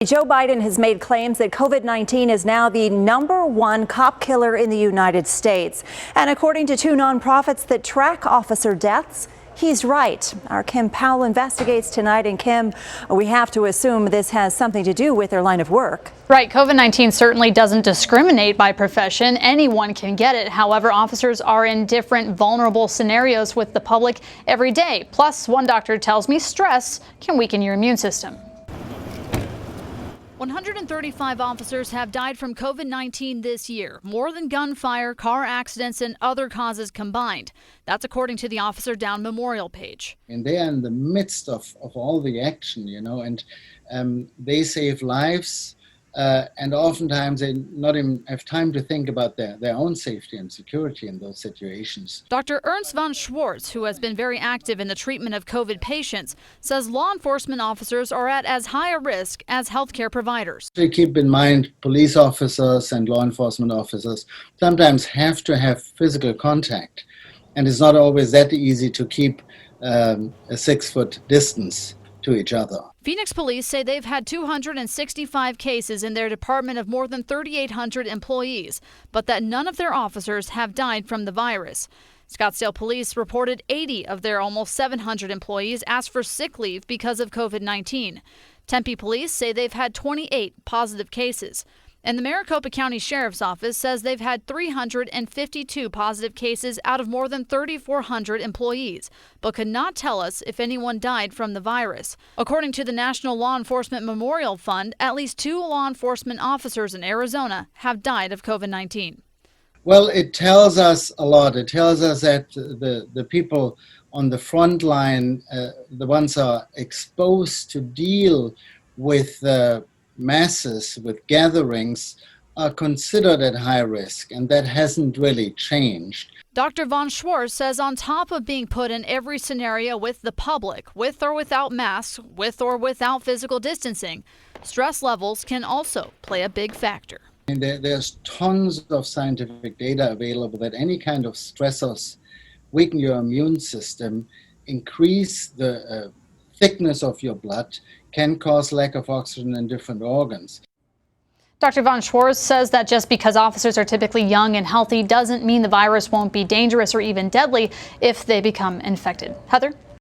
Joe Biden has made claims that COVID-19 is now the #1 cop killer in the United States. And according to two nonprofits that track officer deaths, he's right. Our Kim Powell investigates tonight. And Kim, we have to assume this has something to do with their line of work. Right. COVID-19 certainly doesn't discriminate by profession. Anyone can get it. However, officers are in different vulnerable scenarios with the public every day. Plus, one doctor tells me stress can weaken your immune system. 135 officers have died from COVID-19 this year, more than gunfire, car accidents, and other causes combined. That's according to the Officer Down Memorial page. And they are in the midst of all the action, and they save lives. And oftentimes they not even have time to think about their own safety and security in those situations. Dr. Ernst von Schwarz, who has been very active in the treatment of COVID patients, says law enforcement officers are at as high a risk as healthcare providers. So keep in mind, police officers and law enforcement officers sometimes have to have physical contact. And it's not always that easy to keep a 6-foot distance to each other. Phoenix police say they've had 265 cases in their department of more than 3,800 employees, but that none of their officers have died from the virus. Scottsdale police reported 80 of their almost 700 employees asked for sick leave because of COVID-19. Tempe police say they've had 28 positive cases. And the Maricopa County Sheriff's Office says they've had 352 positive cases out of more than 3,400 employees, but could not tell us if anyone died from the virus. According to the National Law Enforcement Memorial Fund, at least 2 law enforcement officers in Arizona have died of COVID-19. Well, it tells us a lot. It tells us that the people on the front line, the ones who are exposed to deal with masses, with gatherings, are considered at high risk, and that hasn't really changed. Dr. von Schwarz says on top of being put in every scenario with the public, with or without masks, with or without physical distancing, stress levels can also play a big factor. And there's tons of scientific data available that any kind of stressors weaken your immune system, increase the thickness of your blood, can cause lack of oxygen in different organs. Dr. von Schwarz says that just because officers are typically young and healthy doesn't mean the virus won't be dangerous or even deadly if they become infected. Heather?